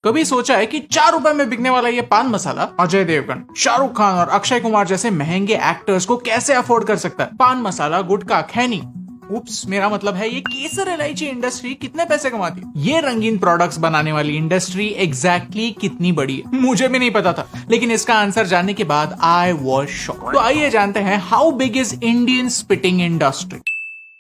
कभी सोचा है कि 4 रुपए में बिकने वाला ये पान मसाला अजय देवगन, शाहरुख खान और अक्षय कुमार जैसे महंगे एक्टर्स को कैसे अफोर्ड कर सकता है? पान मसाला, गुटखा, खैनी, उप्स, मेरा मतलब है ये केसर इलायची इंडस्ट्री कितने पैसे कमाती है? ये रंगीन प्रोडक्ट्स बनाने वाली इंडस्ट्री एग्जैक्टली कितनी बड़ी है मुझे भी नहीं पता था, लेकिन इसका आंसर जानने के बाद आई वाज शॉक्ड। तो आइए जानते हैं how big is Indian spitting industry.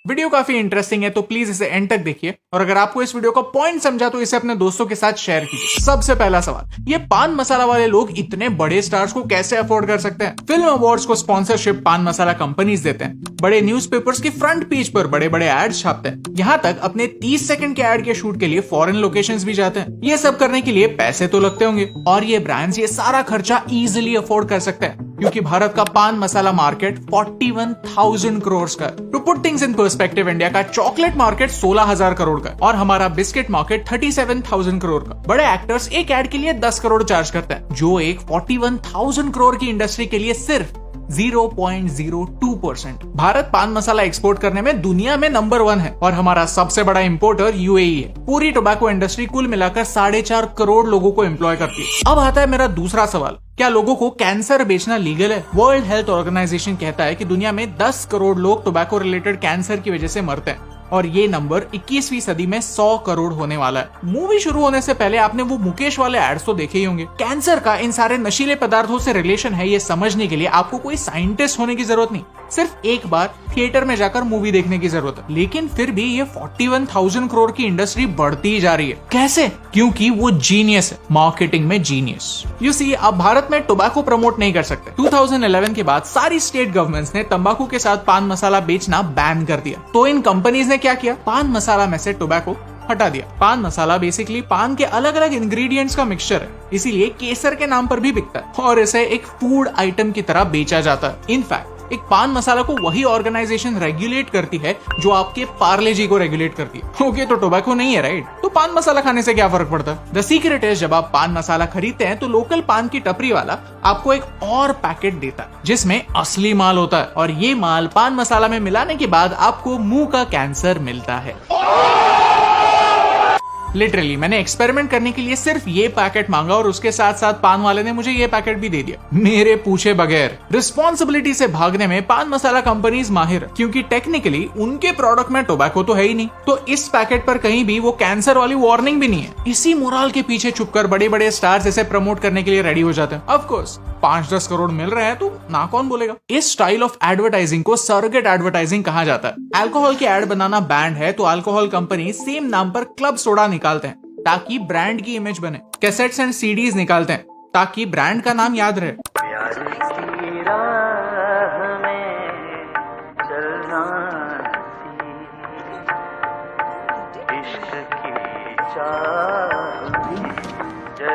Video काफी इंटरेस्टिंग है तो प्लीज इसे एंड तक देखिए, और अगर आपको इस वीडियो का पॉइंट समझा तो इसे अपने दोस्तों के साथ शेयर कीजिए। सबसे पहला सवाल, ये पान मसाला वाले लोग इतने बड़े स्टार्स को कैसे अफोर्ड कर सकते हैं? फिल्म अवार्ड्स को स्पॉन्सरशिप पान मसाला कंपनीज देते हैं, बड़े न्यूज़पेपर्स के फ्रंट पेज पर बड़े बड़े एड्स छापते हैं, यहाँ तक अपने 30 सेकंड के एड के शूट के लिए फॉरेन लोकेशंस भी जाते हैं। ये सब करने के लिए पैसे तो लगते होंगे, और ये ब्रांड्स ये सारा खर्चा इजिली अफोर्ड कर सकते हैं क्योंकि भारत का पान मसाला मार्केट 41,000 करोड़ का है। To put things in perspective, India का चॉकलेट मार्केट 16,000 करोड़ का है और हमारा बिस्किट मार्केट 37,000 करोड़ का। बड़े एक्टर्स एक एड के लिए 10 करोड़ चार्ज करते हैं, जो एक 41,000 करोड़ की इंडस्ट्री के लिए सिर्फ 0.02%। भारत पान मसाला एक्सपोर्ट करने में दुनिया में नंबर 1 है और हमारा सबसे बड़ा इंपोर्टर यूएई है। पूरी टोबैको इंडस्ट्री कुल मिलाकर 4.5 करोड़ लोगों को एम्प्लॉय करती है। अब आता है मेरा दूसरा सवाल, क्या लोगों को कैंसर बेचना लीगल है? वर्ल्ड हेल्थ ऑर्गेनाइजेशन कहता है कि दुनिया में 10 करोड़ लोग टोबैको रिलेटेड कैंसर की वजह से मरते हैं और ये नंबर 21वीं सदी में 100 करोड़ होने वाला है। मूवी शुरू होने से पहले आपने वो मुकेश वाले एड्स तो देखे ही होंगे। कैंसर का इन सारे नशीले पदार्थों से रिलेशन है, ये समझने के लिए आपको कोई साइंटिस्ट होने की जरूरत नहीं, सिर्फ एक बार थिएटर में जाकर मूवी देखने की जरूरत है। लेकिन फिर भी ये 41,000 करोड़ की इंडस्ट्री बढ़ती ही जा रही है। कैसे? क्योंकि वो जीनियस है, मार्केटिंग में जीनियस। यू सी, अब भारत में टोबैको प्रमोट नहीं कर सकते। 2011 के बाद सारी स्टेट गवर्नमेंट्स ने तंबाकू के साथ पान मसाला बेचना बैन कर दिया। तो इन कंपनीज ने क्या किया? पान मसाला में से टोबैको हटा दिया। पान मसाला बेसिकली पान के अलग अलग इंग्रेडिएंट्स का मिक्सचर है, इसीलिए केसर के नाम पर भी बिकता है और इसे एक फूड आइटम की तरह बेचा जाता है। इनफैक्ट एक पान मसाला को वही ऑर्गेनाइजेशन रेगुलेट करती है जो आपके पार्ले जी को रेगुलेट करती है। ओके, तो टोबैको नहीं है, राइट? तो पान मसाला खाने से क्या फर्क पड़ता है? द सीक्रेट है, जब आप पान मसाला खरीदते हैं तो लोकल पान की टपरी वाला आपको एक और पैकेट देता है जिसमें असली माल होता है, और ये माल पान मसाला में मिलाने के बाद आपको मुंह का कैंसर मिलता है। लिटरली मैंने एक्सपेरिमेंट करने के लिए सिर्फ ये पैकेट मांगा और उसके साथ साथ पान वाले ने मुझे ये पैकेट भी दे दिया, मेरे पूछे बगैर। रिस्पॉन्सिबिलिटी से भागने में पान मसाला कंपनीज माहिर, क्योंकि टेक्निकली उनके प्रोडक्ट में टोबैको तो है ही नहीं, तो इस पैकेट पर कहीं भी वो कैंसर वाली वार्निंग भी नहीं है। इसी मोरल के पीछे छुपकर बड़े बड़े स्टार्स इसे प्रमोट करने के लिए रेडी हो जाते हैं। ऑफ कोर्स 5-10 करोड़ मिल रहे हैं तो ना कौन बोलेगा। इस स्टाइल ऑफ एडवर्टाइजिंग को सरोगेट एडवर्टाइजिंग कहा जाता है। अल्कोहल की एड बनाना बैंड है तो अल्कोहल कंपनी सेम नाम पर क्लब सोडा निकालते हैं ताकि ब्रांड की इमेज बने। कैसेट्स एंड सीडीज निकालते हैं ताकि ब्रांड का नाम याद रहे।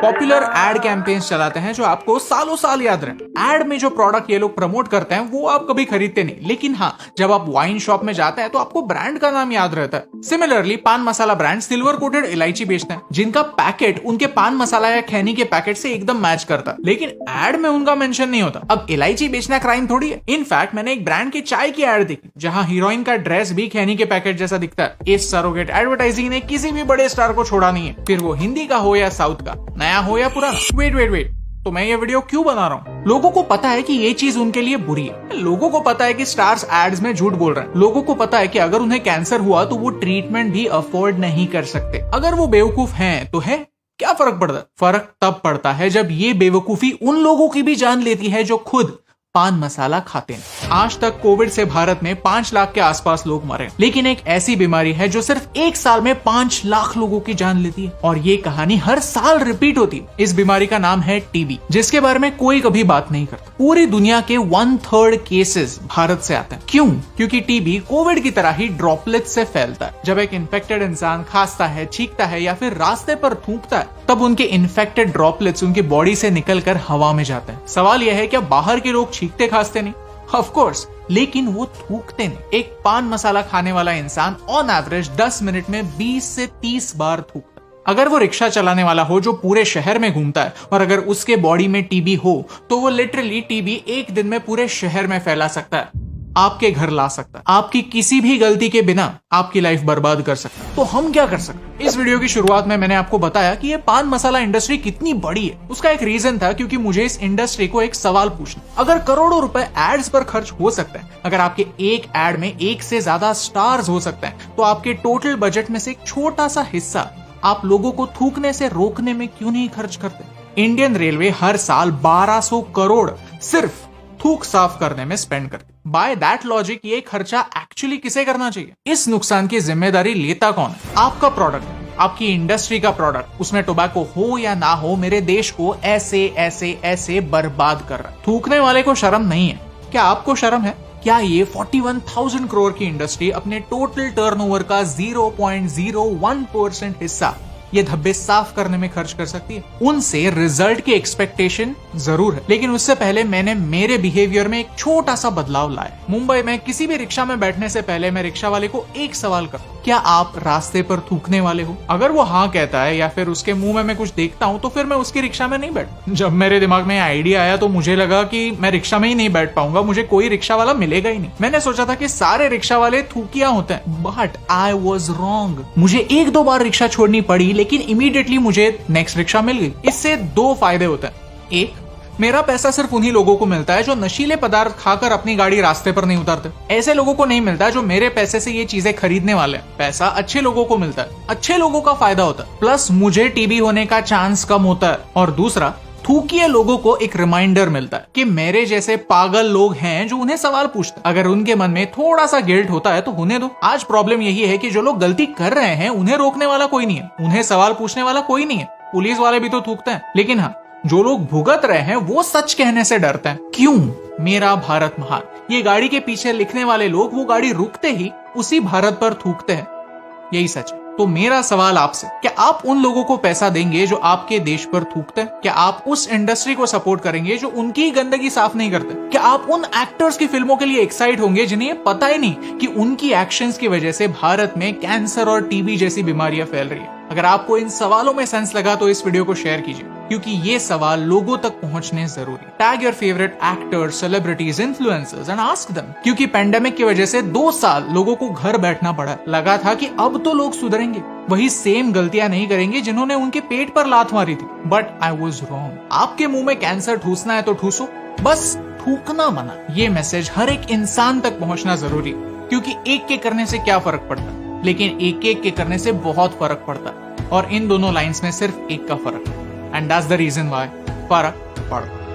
पॉपुलर एड कैंपेन्स चलाते हैं जो आपको सालों साल याद रहे। एड में जो प्रोडक्ट ये लोग प्रमोट करते हैं वो आप कभी खरीदते नहीं, लेकिन हाँ, जब आप वाइन शॉप में जाते हैं तो आपको ब्रांड का नाम याद रहता है। सिमिलरली पान मसाला ब्रांड सिल्वर कोटेड इलायची बेचते हैं जिनका पैकेट उनके पान मसाला या खैनी के पैकेट से एकदम मैच करता है, लेकिन एड में उनका मेंशन नहीं होता। अब इलायची बेचना क्राइम थोड़ी है। इनफैक्ट मैंने एक ब्रांड की चाय की एड देखी जहाँ हीरोइन का ड्रेस भी खैनी के पैकेट जैसा दिखता है। इस सरोगेट एडवर्टाइजिंग ने किसी भी बड़े स्टार को छोड़ा नहीं है, फिर वो हिंदी का हो या साउथ का, नया हो या पुराना। वेट, तो मैं ये वीडियो क्यों बना रहा हूँ? लोगों को पता है कि ये चीज उनके लिए बुरी है। लोगों को पता है कि स्टार्स एड्स में झूठ बोल रहे हैं। लोगों को पता है कि अगर उन्हें कैंसर हुआ तो वो ट्रीटमेंट भी अफोर्ड नहीं कर सकते। अगर वो बेवकूफ हैं तो है, क्या फर्क पड़ता है? फर्क तब पड़ता है जब ये बेवकूफी उन लोगों की भी जान लेती है जो खुद पान मसाला खाते हैं। आज तक कोविड से भारत में 5 लाख के आसपास लोग मरे, लेकिन एक ऐसी बीमारी है जो सिर्फ 1 साल में 5 लाख लोगों की जान लेती है, और ये कहानी हर साल रिपीट होती है। इस बीमारी का नाम है टीबी, जिसके बारे में कोई कभी बात नहीं करता। पूरी दुनिया के 1/3 केसेस भारत से आते हैं। क्यों? क्योंकि टीबी कोविड की तरह ही ड्रॉपलेट से फैलता है। जब एक इन्फेक्टेड इंसान खांसता है, छींकता है या फिर रास्ते पर थूकता है, तब उनके इन्फेक्टेड ड्रॉपलेट्स उनकी बॉडी से निकलकर हवा में जाते हैं। सवाल यह है, क्या बाहर के लोग छींकते खांसते नहीं? ऑफ कोर्स, लेकिन वो थूकते नहीं। एक पान मसाला खाने वाला इंसान ऑन एवरेज 10 मिनट में 20 से 30 बार थूकता है। अगर वो रिक्शा चलाने वाला हो जो पूरे शहर में घूमता है और अगर उसके बॉडी में टीबी हो तो वो लिटरली टीबी एक दिन में पूरे शहर में फैला सकता है। आपके घर ला सकता है, आपकी किसी भी गलती के बिना आपकी लाइफ बर्बाद कर सकता है। तो हम क्या कर सकते हैं? इस वीडियो की शुरुआत में मैंने आपको बताया कि ये पान मसाला इंडस्ट्री कितनी बड़ी है। उसका एक रीजन था क्योंकि मुझे इस इंडस्ट्री को एक सवाल पूछना, अगर करोड़ों रुपए एड्स पर खर्च हो सकते हैं, अगर आपके एक एड में एक से ज्यादा स्टार्स हो सकते हैं, तो आपके टोटल बजट में से एक छोटा सा हिस्सा आप लोगों को थूकने से रोकने में क्यों नहीं खर्च करते? इंडियन रेलवे हर साल 1200 करोड़ सिर्फ थूक साफ करने में स्पेंड करती। बाय दैट लॉजिक ये खर्चा एक्चुअली किसे करना चाहिए? इस नुकसान की जिम्मेदारी लेता कौन है? आपका प्रोडक्ट, आपकी इंडस्ट्री का प्रोडक्ट, उसमें टोबैको हो या ना हो, मेरे देश को ऐसे ऐसे ऐसे बर्बाद कर रहा है। थूकने वाले को शर्म नहीं है? क्या आपको शर्म है? क्या ये 41,000 करोड़ की इंडस्ट्री अपने टोटल टर्नओवर का 0.01% हिस्सा ये धब्बे साफ करने में खर्च कर सकती है? उनसे रिजल्ट की एक्सपेक्टेशन जरूर है, लेकिन उससे पहले मैंने मेरे बिहेवियर में एक छोटा सा बदलाव लाया। मुंबई में किसी भी रिक्शा में बैठने से पहले मैं रिक्शा वाले को एक सवाल करता, क्या आप रास्ते पर थूकने वाले हो? अगर वो हाँ कहता है या फिर उसके मुंह में मैं कुछ देखता हूँ तो फिर मैं उसकी रिक्शा में नहीं बैठ। जब मेरे दिमाग में आइडिया आया तो मुझे लगा कि मैं रिक्शा में ही नहीं बैठ पाऊंगा, मुझे कोई रिक्शा वाला मिलेगा ही नहीं। मैंने सोचा था कि सारे रिक्शा वाले थूकिया होते हैं, बट आई वॉज रॉन्ग। मुझे एक दो बार रिक्शा छोड़नी पड़ी, लेकिन इमीडिएटली मुझे नेक्स्ट रिक्शा मिल गई। इससे दो फायदे होते हैं। एक, मेरा पैसा सिर्फ उन्हीं लोगों को मिलता है जो नशीले पदार्थ खाकर अपनी गाड़ी रास्ते पर नहीं उतारते। ऐसे लोगों को नहीं मिलता जो मेरे पैसे से ये चीजें खरीदने वाले हैं। पैसा अच्छे लोगों को मिलता है, अच्छे लोगों का फायदा होता है, प्लस मुझे टीबी होने का चांस कम होता है। और दूसरा, थूकिए लोगों को एक रिमाइंडर मिलता है कि मेरे जैसे पागल लोग हैं जो उन्हें सवाल पूछते हैं। अगर उनके मन में थोड़ा सा गिल्ट होता है तो होने दो। आज प्रॉब्लम यही है कि जो लोग गलती कर रहे हैं उन्हें रोकने वाला कोई नहीं है, उन्हें सवाल पूछने वाला कोई नहीं है। पुलिस वाले भी तो थूकते हैं, लेकिन हाँ, जो लोग भुगत रहे हैं वो सच कहने से डरते हैं। क्यों? मेरा भारत महान, ये गाड़ी के पीछे लिखने वाले लोग वो गाड़ी रुकते ही उसी भारत पर थूकते हैं, यही सच है। तो मेरा सवाल आपसे, क्या आप उन लोगों को पैसा देंगे जो आपके देश पर थूकते हैं? क्या आप उस इंडस्ट्री को सपोर्ट करेंगे जो उनकी गंदगी साफ नहीं करते? क्या आप उन एक्टर्स की फिल्मों के लिए एक्साइट होंगे जिन्हें पता ही नहीं कि उनकी एक्शंस की वजह से भारत में कैंसर और टीबी जैसी बीमारियां फैल रही है? अगर आपको इन सवालों में सेंस लगा तो इस वीडियो को शेयर कीजिए, क्योंकि ये सवाल लोगों तक पहुंचने जरूरी। Tag your favourite actors, celebrities, influencers and ask them. क्योंकि पेंडेमिक की वजह से 2 साल लोगों को घर बैठना पड़ा। लगा था कि अब तो लोग सुधरेंगे, वही सेम गलतियां नहीं करेंगे जिन्होंने उनके पेट पर लात मारी थी, बट आई वाज रॉन्ग। आपके मुंह में कैंसर ठूसना है तो ठूसो, बस थूकना मना। ये मैसेज हर एक इंसान तक पहुंचना जरूरी, क्योंकि एक के करने से क्या फर्क पड़ता है, लेकिन एक एक के करने से बहुत फर्क पड़ता है। और इन दोनों लाइंस में सिर्फ एक का फर्क है, and that's the reason why फर्क पड़ता है।